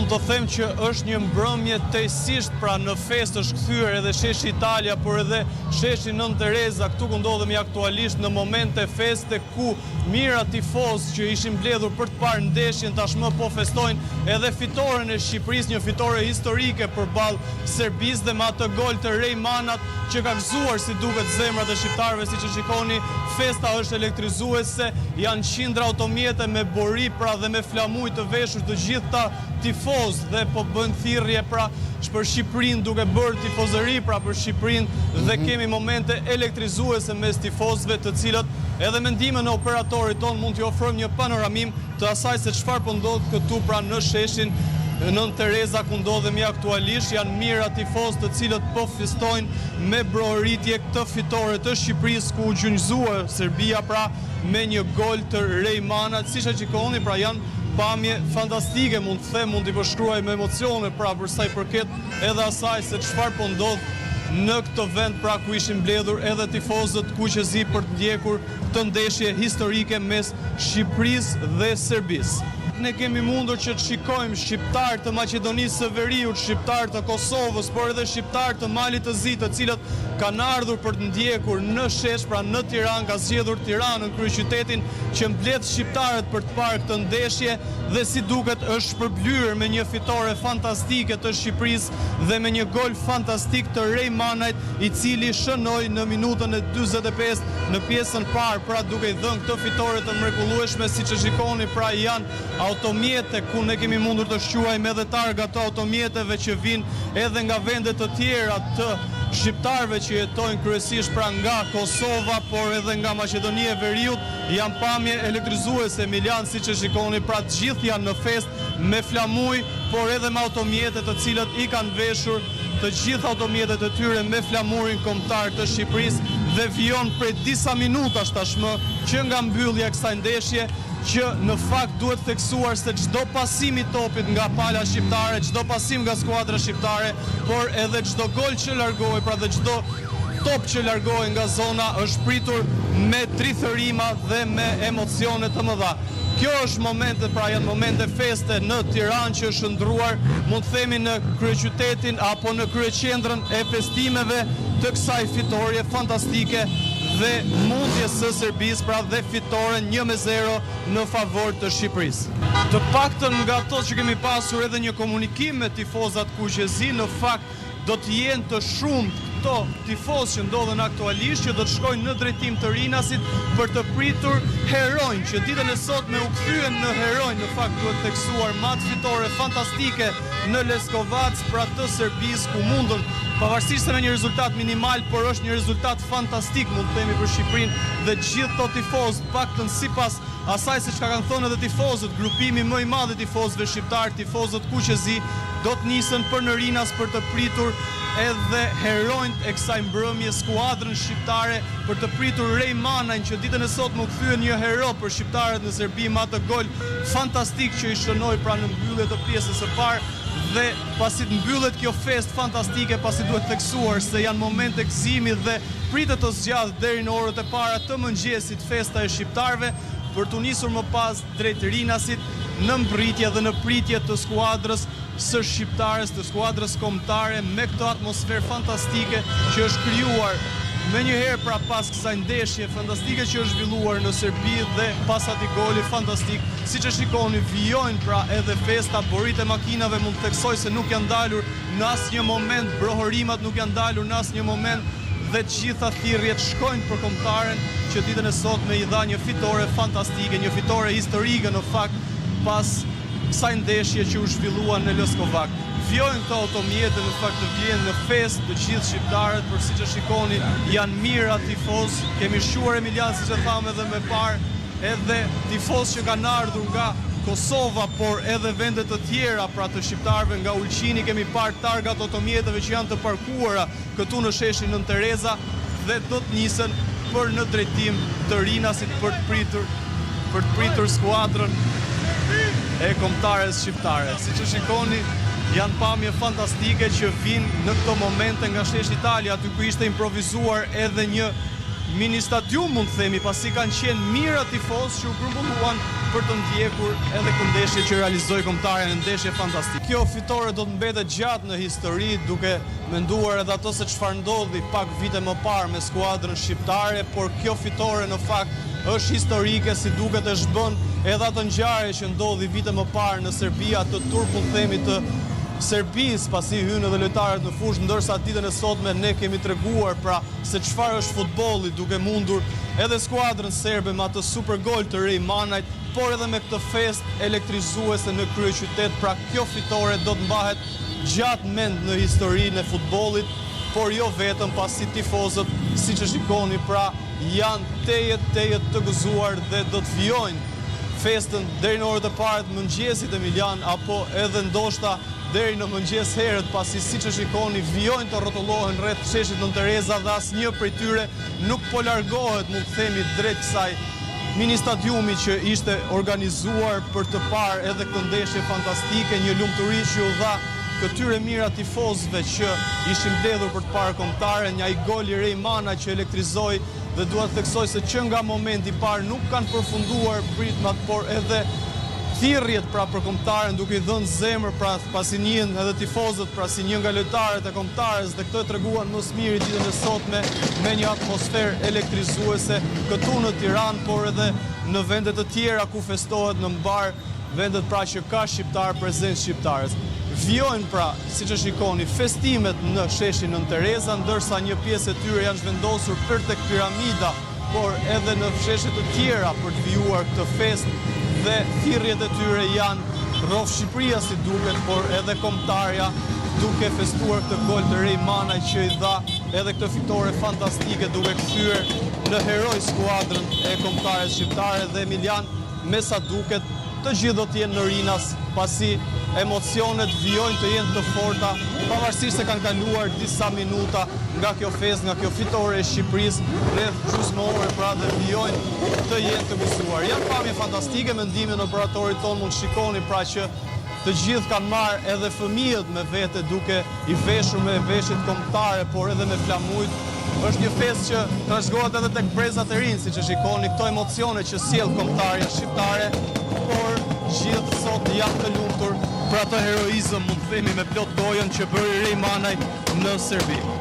Mund të them që është një mbrëmje tejsisht, pra në festë është kthyer edhe sheshi Italia, por edhe sheshi Nën Tereza, këtu ku ndodhemi aktualisht në momente feste ku mira tifoz që ishin mbledhur për të parë ndeshjen tashmë po festojnë edhe fitoren e Shqipërisë, një fitore historike përballë Serbisë dhe me atë gol të Rejmanat që ka gëzuar si duket zemrat e shqiptarëve, siç e shikoni, festa është elektrizuese, janë qindra automjete me bori pra dhe me flamuj të veshur të gjithë ta tifoz dhe po bën thirrje pra për Shqipërinë duke bërë tifozëri pra për Shqipërinë dhe kemi momente elektrizuese mes tifozëve të cilët edhe me ndihmën e operatorit ton mund t'i ofrojmë një panoramim të asaj se çfarë po ndodh këtu pra në sheshin Nën Tereza ku ndodhemi aktualisht. Janë mira tifoz të cilët po festojnë me brohoritje këtë fitore të Shqipërisë ku u gjunjëzua Serbia pra me një gol të Rejmanat. Siç e shikoni pra janë pamje fantastike, mund të them, mund t'i përshkruaj me emocione pra për sa i përket edhe asaj se çfarë po ndodh në këtë vend pra ku ishin mbledhur edhe tifozët kuqezi për të ndjekur këtë ndeshje historike mes Shqipërisë dhe Serbisë. Ne kemi mundur që të shikojmë shqiptarë të Maqedonisë së Veriut, shqiptarë të Kosovës, por edhe shqiptarë të Malit të Zi, të cilët kanë ardhur për të ndjekur në shesh, pra në Tiranë, ka zgjedhur Tiranën, kryeqytetin që mbledh shqiptarët për të parë këtë ndeshje dhe si duket është shpërblyer me një fitore fantastike të Shqipërisë dhe me një gol fantastik të Rejmanajt, i cili shënoi në minutën e 45 në pjesën parë, pra duke i dhënë këtë fitore të mrekullueshme, siç e shikoni, pra janë automjete ku ne kemi mundur të shquajmë edhe targa të automjeteve që vinë edhe nga vende të tjera të shqiptarëve që jetojnë kryesisht pra nga Kosova, por edhe nga Maqedonia e Veriut. Janë pamje elektrizuese, Emilian, siç e shikoni, pra të gjithë janë në festë me flamuj, por edhe me automjete të cilët i kanë veshur të gjithë automjetet e tyre me flamurin kombëtar të Shqipërisë dhe vijon prej disa minutash tashmë që nga mbyllja e kësaj ndeshje, që në fakt duhet theksuar se çdo pasim i topit nga pala shqiptare, çdo pasim nga skuadra shqiptare, por edhe çdo gol që largohej, pra dhe çdo top që largohej nga zona është pritur me trithërima dhe me emocione të mëdha. Kjo është momente, pra janë momente feste në Tiranë që është ndruar, mund të themi në kryeqytetin apo në kryeqendrën e festimeve të kësaj fitorie fantastike dhe mundjes së Serbisë, pra dhe fitore 1-0 në favor të Shqipërisë. Të paktën nga ato që kemi pasur edhe një komunikim me tifozat kuqezi, në fakt do të jenë të shumë këto tifoz që ndodhen aktualisht që do të shkojnë në drejtim të Rinasit për të pritur heronj që ditën e sotme u kthyen në heronj. Në fakt duhet theksuar mat fitore fantastike në Leskovac pra të Serbisë ku mundën pavarësisht se me një rezultat minimal, por është një rezultat fantastik mund të themi për Shqipërinë dhe gjithë këto tifoz, paktën sipas asaj se çka kanë thënë edhe tifozët, grupimi më i madh i tifozëve shqiptar, tifozët kuqezi, do të nisen për në Rinas për të pritur edhe heronjt e kësaj mbrëmje, skuadrën shqiptare, për të pritur Rejmanajn që ditën e sotme u kthye një hero për shqiptarët në Serbi me atë gol fantastik që i shënoi pra në mbyllje të pjesës së parë. Dhe pasi të mbyllet kjo festë fantastike, pasi duhet theksuar se janë momente gëzimi dhe pritet të zgjadh deri në orët e para të mëngjesit festa e shqiptarëve për të nisur më pas drejt Rinasit në mbritje dhe në pritje të skuadrës së shqiptares, të skuadrës kombëtare me këtë atmosferë fantastike që është krijuar me njëherë pra pas kësaj ndeshje fantastike që është zhvilluar në Serbi dhe pas atij goli fantastik, siç e shikoni, vijojnë pra edhe festa, borit e makinave mund të theksoj se nuk janë dalur në asnjë moment, brohorimat nuk janë dalur në asnjë moment dhe të gjitha thirrjet shkojnë për kombëtaren që ditën e sotme i dha një fitore fantastike, një fitore historike në fakt pas kësaj ndeshje që u zhvillua në Leskovac. Vjojnë këto automjete në fakt të vjenë në fest të gjithë shqiptarët, për siç e shikoni janë mira tifoz, kemi shquar Emilian siç e thamë edhe më parë, edhe tifoz që kanë ardhur nga Kosova, por edhe vende të tjera pra të shqiptarëve nga Ulqini, kemi parë targat automjeteve që janë të parkuara këtu në sheshin Nën Tereza dhe do të nisen për në drejtim të Rinasit për të pritur skuadrën e kombëtares shqiptare. Siç e shikoni, janë pamje fantastike që vinë në këto momente nga sheshi Italia, aty ku ishte improvizuar edhe një mini stadium mund të themi, pasi kanë qenë mira tifozë që u grumbulluan për të ndjekur edhe këndeshje që realizoi kombëtare në ndeshje fantastike. Kjo fitore do të mbetet gjatë në histori, duke menduar edhe ato se çfarë ndodhi pak vite më parë me skuadrën shqiptare, por kjo fitore në fakt është historike, si duket e zhbën edhe atë ngjarje që ndodhi vite më parë në Serbi, atë turp mund të themi të Serbisë, pasi hynë edhe lojtarët në fushë, ndërsa ditën e sotme ne kemi treguar pra se çfarë është futbolli, duke mundur edhe skuadrën serbe me atë super gol të Rej Manajt, por edhe me këtë festë elektrizuese në kryeqytet. Pra kjo fitore do të mbahet gjatë mend në historinë e futbollit, por jo vetëm, pasi tifozët, siç e shikoni, pra janë tejet të gëzuar dhe do të vijojnë festën deri në orët e para të mëngjesit Emilian, apo edhe ndoshta deri në mëngjes herët, pasi siç e shikoni vijojnë të rrotullohen rreth sheshit Nën Tereza dhe asnjë prej tyre nuk po largohet, mund të themi, drejt kësaj mini stadiumi që ishte organizuar për të parë edhe këtë ndeshje fantastike, një lumturi që u dha këtyre mira tifozëve që ishin mbledhur për të parë kombëtare, një ai gol i Rej Mana që elektrizoi, dhe dua të theksoj se që nga momenti i parë nuk kanë përfunduar pritmat, por edhe thirrjet pra për kombëtaren, duke i dhënë zemër, pra pasi njihen edhe tifozët, pra si një nga lojtarët e kombëtares, dhe këtë e treguan më së miri ditën e sotme me një atmosferë elektrizuese këtu në Tiranë, por edhe në vende të tjera ku festohet në mbar, vendet pra që ka shqiptar, prezencë shqiptares. Vijojnë pra, siç e shikoni, festimet në sheshin Nën Tereza, ndërsa një pjesë e tyre janë zhvendosur për tek piramida, por edhe në fsheshe të tjera për të vijuar këtë festë, dhe thirrjet e tyre janë rreth Shqipëria si duket, por edhe kombëtarja duke festuar këtë gol të Rej Manaj që i dha edhe këtë fitore fantastike, duke kthyer në heroj skuadrën e kombëtares shqiptare. Dhe Emilian, me sa duket, të gjithë do të jenë në rinas, pasi emocionet vijojnë të jenë të forta, pavarësisht se kanë kaluar disa minuta nga kjo festë, nga kjo fitore e Shqipërisë, rreth gjysmë ore, pra dhe vijojnë të jenë të gëzuar. Janë pamje fantastike, mendimin e operatorit tonë mund shikoni pra që të gjithë kanë marrë edhe fëmijët me vete, duke i veshur me veshjet kombëtare, por edhe me flamujt. Është një festë që trashëgohet edhe tek brezat e rinj, siç e shikoni, këto emocione që sjell kombëtarja shqiptare, por gjithë sot janë të lumtur për atë heroizëm, mund të themi me plot gojën, që bëri Rej Manaj në Serbi.